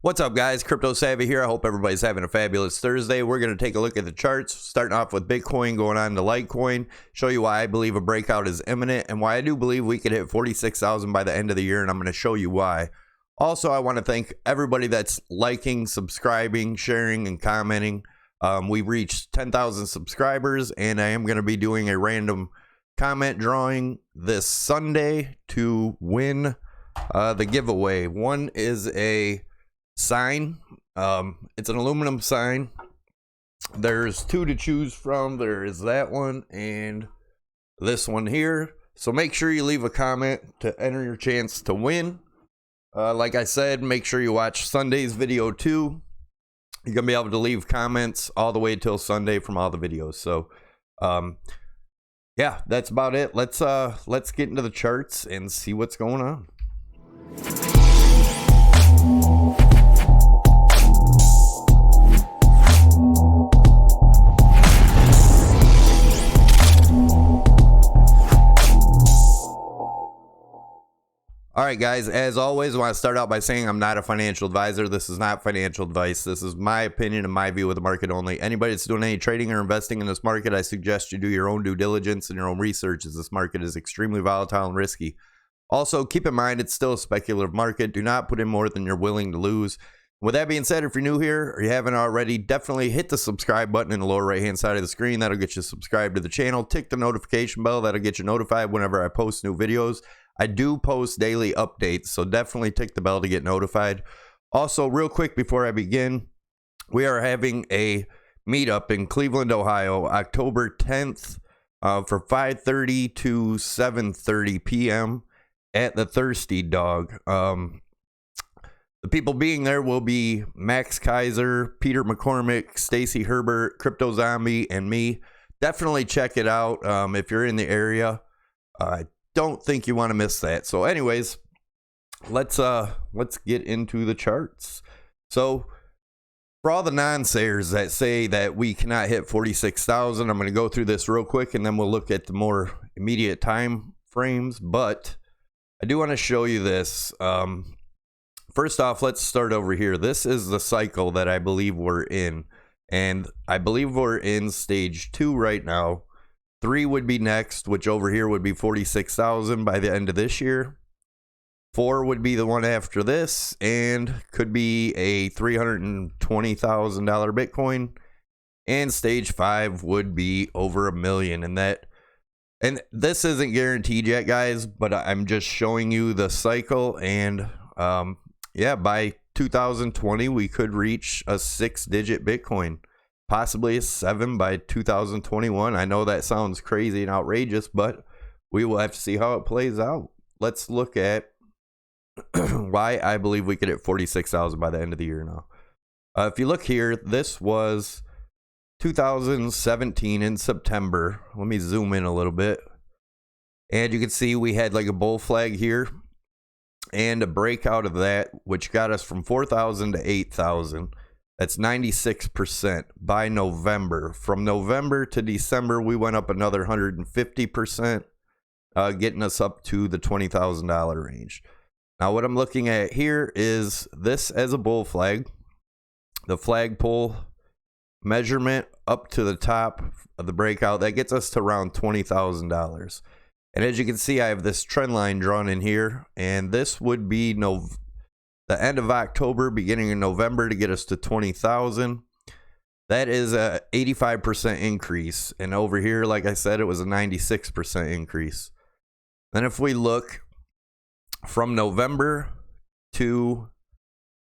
What's up, guys? Crypto Savvy here. I hope everybody's having a fabulous Thursday. We're going to take a look at the charts, starting off with Bitcoin, going on to Litecoin, show you why I believe a breakout is imminent and why I do believe we could hit 46,000 by the end of the year, and I'm going to show you why. Also, I want to thank everybody that's liking, subscribing, sharing, and commenting. We've reached 10,000 subscribers, and I am going to be doing a random comment drawing this Sunday to win the giveaway. One is a sign. It's an aluminum sign. There's two to choose from. There is that one and this one here. So make sure you leave a comment to enter your chance to win. Like I said, make sure you watch Sunday's video too. You're gonna be able to leave comments all the way till Sunday from all the videos. So yeah, that's about it. Let's get into the charts and see what's going on. All right, guys, as always, I want to start out by saying I'm not a financial advisor. This is not financial advice. This is my opinion and my view of the market only. Anybody that's doing any trading or investing in this market, I suggest you do your own due diligence and your own research, as this market is extremely volatile and risky. Also, keep in mind, it's still a speculative market. Do not put in more than you're willing to lose. With that being said, if you're new here or you haven't already, definitely hit the subscribe button in the lower right-hand side of the screen. That'll get you subscribed to the channel. Tick the notification bell. That'll get you notified whenever I post new videos. I do post daily updates, so definitely tick the bell to get notified. Also, real quick before I begin, we are having a meetup in Cleveland, Ohio, October 10th for 5:30 to 7:30 p.m. at the Thirsty Dog. The people being there will be Max Kaiser, Peter McCormick, Stacy Herbert, Crypto Zombie, and me. Definitely check it out if you're in the area. Don't think you want to miss that. So anyways, let's get into the charts. So for all the non-sayers that say that we cannot hit 46,000, I'm going to go through this real quick and then we'll look at the more immediate time frames. But I do want to show you this. First off, let's start over here. This is the cycle that I believe we're in, and I believe we're in stage 2 right now. 3 would be next, which over here would be 46,000 by the end of this year. 4 would be the one after this, and could be a $320,000 Bitcoin. And stage 5 would be over $1 million. And this isn't guaranteed yet, guys, but I'm just showing you the cycle. And yeah, by 2020, we could reach a 6-digit Bitcoin. Possibly a 7 by 2021. I know that sounds crazy and outrageous, but we will have to see how it plays out. Let's look at why I believe we could hit 46,000 by the end of the year now. If you look here, this was 2017 in September. Let me zoom in a little bit. And you can see we had like a bull flag here and a breakout of that, which got us from 4,000 to 8,000. That's 96% by November. From November to December, we went up another 150%, getting us up to the $20,000 range. Now, what I'm looking at here is this as a bull flag. The flagpole measurement up to the top of the breakout, that gets us to around $20,000. And as you can see, I have this trend line drawn in here, and this would be the end of October, beginning of November to get us to 20,000. That is a 85% increase. And over here, like I said, it was a 96% increase. Then if we look from November to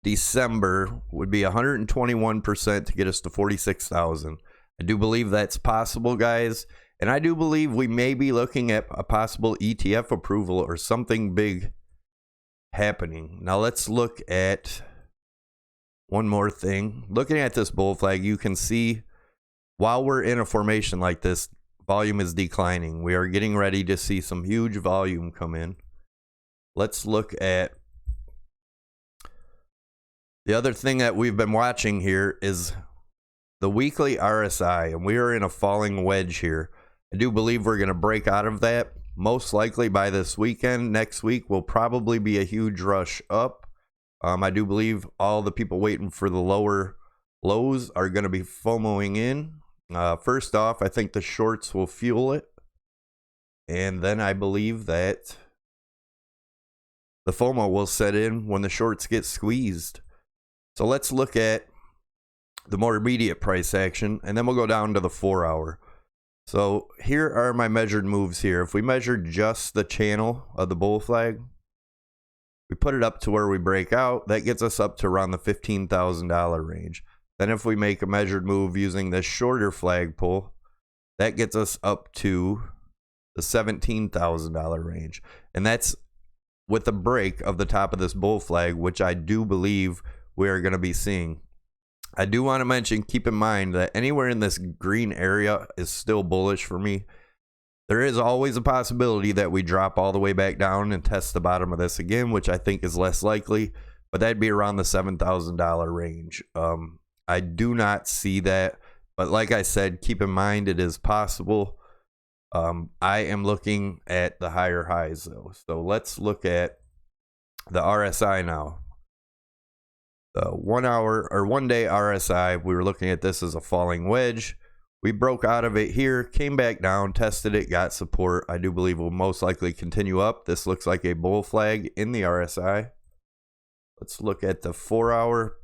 December, would be 121% to get us to 46,000. I do believe that's possible, guys. And I do believe we may be looking at a possible ETF approval or something big happening. Now let's look at one more thing. Looking at this bull flag, you can see while we're in a formation like this, volume is declining. We are getting ready to see some huge volume come in. Let's look at the other thing that we've been watching here is the weekly RSI, and we are in a falling wedge here. I do believe we're going to break out of that. Most likely by this weekend. Next week will probably be a huge rush up. I do believe all the people waiting for the lower lows are going to be FOMOing in. First off, I think the shorts will fuel it. And then I believe that the FOMO will set in when the shorts get squeezed. So let's look at the more immediate price action, and then we'll go down to the 4 hour. So here are my measured moves here. If we measure just the channel of the bull flag, we put it up to where we break out, that gets us up to around the $15,000 range. Then if we make a measured move using this shorter flagpole, that gets us up to the $17,000 range. And that's with the break of the top of this bull flag, which I do believe we are going to be seeing. I do want to mention, keep in mind that anywhere in this green area is still bullish for me. There is always a possibility that we drop all the way back down and test the bottom of this again, which I think is less likely, but that'd be around the $7,000 range. I do not see that, but like I said, keep in mind it is possible. I am looking at the higher highs though. So let's look at the RSI now. The 1 hour or 1 day RSI, we were looking at this as a falling wedge. We broke out of it here, came back down, tested it, got support. I do believe we'll most likely continue up. This looks like a bull flag in the RSI. Let's look at the 4 hour.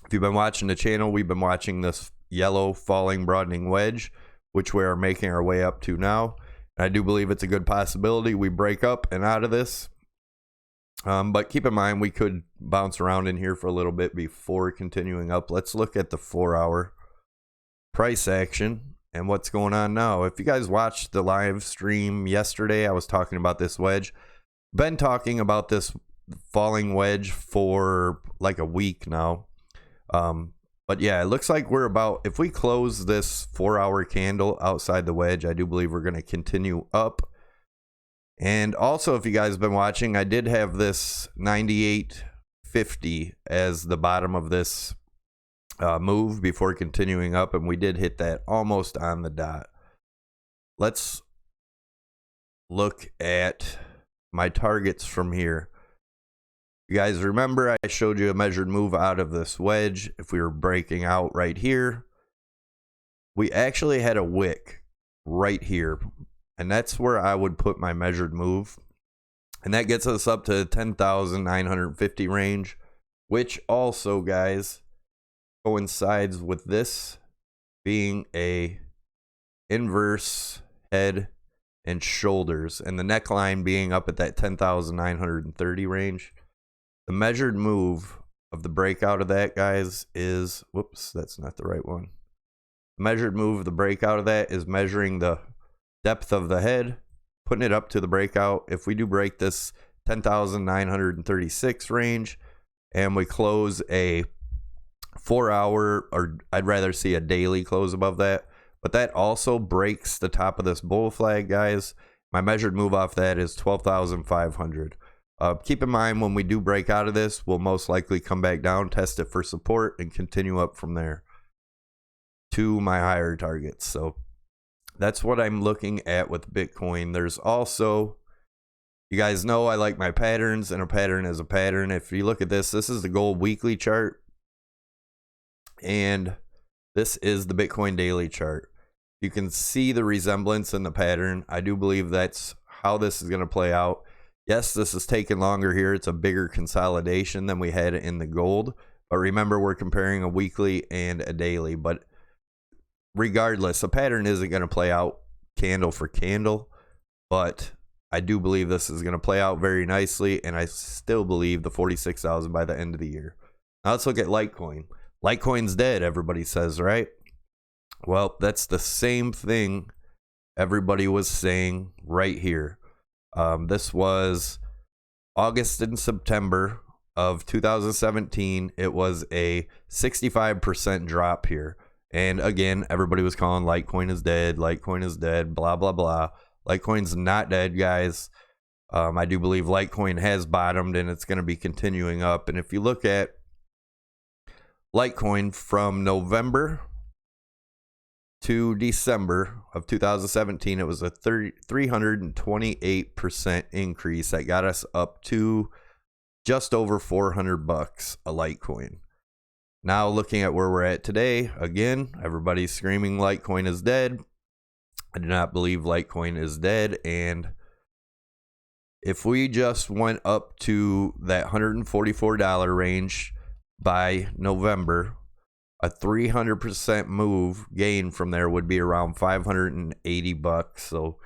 If you've been watching the channel, we've been watching this yellow falling broadening wedge, which we are making our way up to now. And I do believe it's a good possibility we break up and out of this. But keep in mind, we could bounce around in here for a little bit before continuing up. Let's look at the 4 hour price action and what's going on now. If you guys watched the live stream yesterday, I was talking about this wedge. Been talking about this falling wedge for like a week now. But yeah, it looks like we're about, if we close this 4 hour candle outside the wedge, I do believe we're going to continue up. And also, if you guys have been watching, I did have this 98.50 as the bottom of this move before continuing up, and we did hit that almost on the dot. Let's look at my targets from here. You guys remember I showed you a measured move out of this wedge. If we were breaking out right here, we actually had a wick right here. And that's where I would put my measured move. And that gets us up to 10,950 range, which also, guys, coincides with this being a inverse head and shoulders, and the neckline being up at that 10,930 range. The measured move of the breakout of that, guys, is, whoops, that's not the right one. The measured move of the breakout of that is measuring the depth of the head, putting it up to the breakout. If we do break this 10,936 range and we close a 4 hour, or I'd rather see a daily close above that, but that also breaks the top of this bull flag, guys. My measured move off that is 12,500. Keep in mind, when we do break out of this, we'll most likely come back down, test it for support, and continue up from there to my higher targets. So that's what I'm looking at with Bitcoin. There's also, you guys know I like my patterns, and a pattern is a pattern. If you look at this, this is the gold weekly chart, and this is the Bitcoin daily chart. You can see the resemblance in the pattern. I do believe that's how this is going to play out. Yes, this is taking longer here. It's a bigger consolidation than we had in the gold. But remember, we're comparing a weekly and a daily. But regardless, a pattern isn't going to play out candle for candle, but I do believe this is going to play out very nicely, and I still believe the 46,000 by the end of the year. Now let's look at Litecoin. Litecoin's dead, everybody says, right? Well, that's the same thing everybody was saying right here. This was August and September of 2017. It was a 65% drop here. And again, everybody was calling Litecoin is dead, Litecoin is dead, blah, blah, blah. Litecoin's not dead, guys. I do believe Litecoin has bottomed, and it's going to be continuing up. And if you look at Litecoin from November to December of 2017, it was a 328% increase that got us up to just over 400 bucks a Litecoin. Now looking at where we're at today, again, everybody's screaming Litecoin is dead. I do not believe Litecoin is dead, and if we just went up to that $144 range by November, a 300% move gain from there would be around 580 bucks. So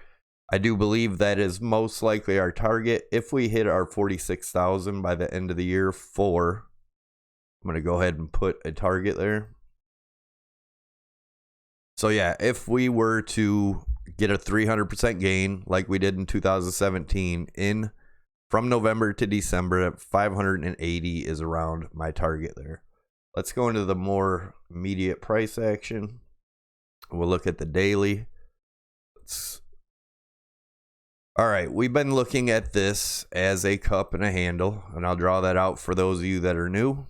I do believe that is most likely our target. If we hit our 46,000 by the end of the year I'm going to go ahead and put a target there. So yeah, if we were to get a 300% gain like we did in 2017 from November to December, at 580 is around my target there. Let's go into the more immediate price action. We'll look at the daily. All right, we've been looking at this as a cup and a handle, and I'll draw that out for those of you that are new.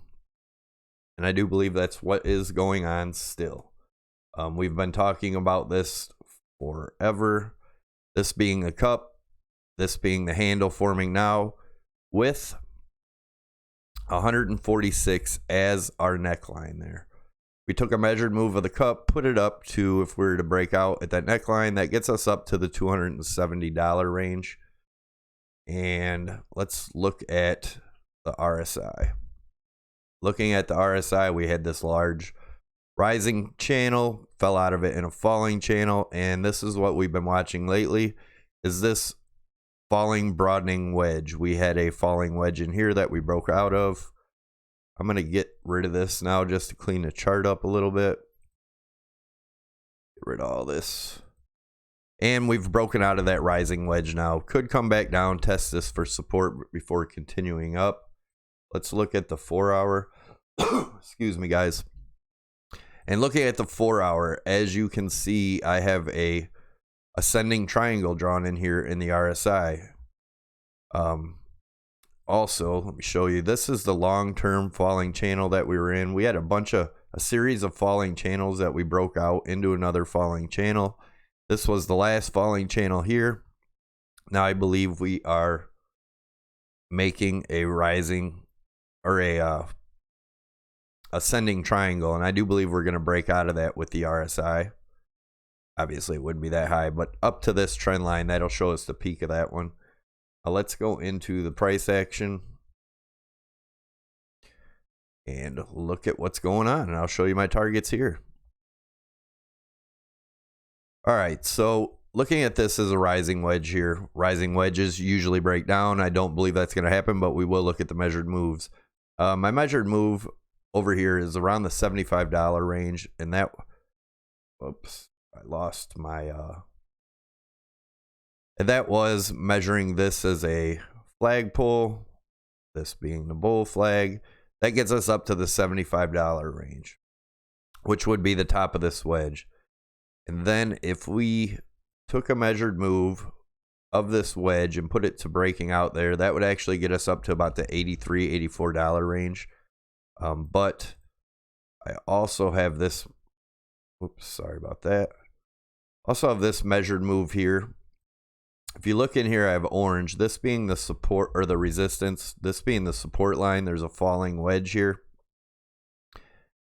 And I do believe that's what is going on still. We've been talking about this forever. This being a cup, this being the handle forming now, with 146 as our neckline there. We took a measured move of the cup, put it up to, if we were to break out at that neckline, that gets us up to the $270 range. And let's look at the RSI. Looking at the RSI, we had this large rising channel, fell out of it in a falling channel, and this is what we've been watching lately, is this falling broadening wedge. We had a falling wedge in here that we broke out of. I'm going to get rid of this now just to clean the chart up a little bit. Get rid of all this. And we've broken out of that rising wedge now. Could come back down, test this for support before continuing up. Let's look at the 4 hour. Excuse me, guys. And looking at the 4 hour, as you can see, I have a ascending triangle drawn in here in the RSI. Also, let me show you. This is the long-term falling channel that we were in. We had a series of falling channels that we broke out into another falling channel. This was the last falling channel here. Now I believe we are making a rising or a ascending triangle, and I do believe we're going to break out of that with the RSI. Obviously it wouldn't be that high, but up to this trend line, that'll show us the peak of that one. Let's go into the price action and look at what's going on, and I'll show you my targets here. All right, so looking at this as a rising wedge here. Rising wedges usually break down. I don't believe that's going to happen, but we will look at the measured moves. My measured move over here is around the $75 range, and that, whoops, I lost my, and that was measuring this as a flagpole, this being the bull flag. That gets us up to the $75 range, which would be the top of this wedge. And then if we took a measured move of this wedge and put it to breaking out there, that would actually get us up to about the $83, $84 range. But I also have this, oops, sorry about that. Also have this measured move here. If you look in here, I have orange, this being the support or the resistance, this being the support line. There's a falling wedge here.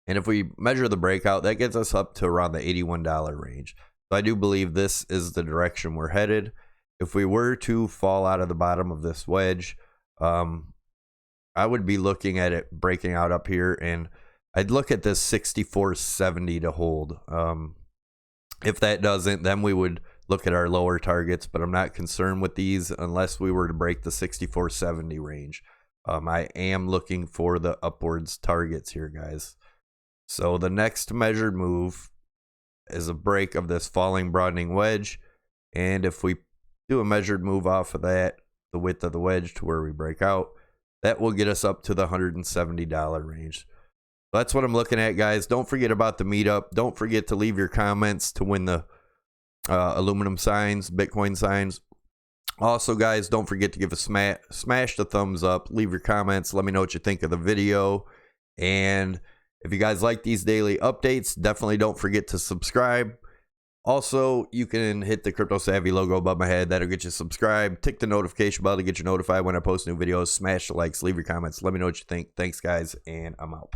And if we measure the breakout, that gets us up to around the $81 range. So I do believe this is the direction we're headed. If we were to fall out of the bottom of this wedge, I would be looking at it breaking out up here, and I'd look at this 64.70 to hold. If that doesn't, then we would look at our lower targets, but I'm not concerned with these unless we were to break the 64.70 range. I am looking for the upwards targets here, guys. So the next measured move is a break of this falling broadening wedge, and if we do a measured move off of that, the width of the wedge to where we break out, that will get us up to the $170 range. That's what I'm looking at, guys. Don't forget about the meetup. Don't forget to leave your comments to win the aluminum signs, Bitcoin signs. Also, guys, don't forget to give a smash the thumbs up. Leave your comments. Let me know what you think of the video. And if you guys like these daily updates, definitely don't forget to subscribe. Also, you can hit the Crypto Savvy logo above my head. That'll get you subscribed. Tick the notification bell to get you notified when I post new videos. Smash the likes, leave your comments. Let me know what you think. Thanks, guys, and I'm out.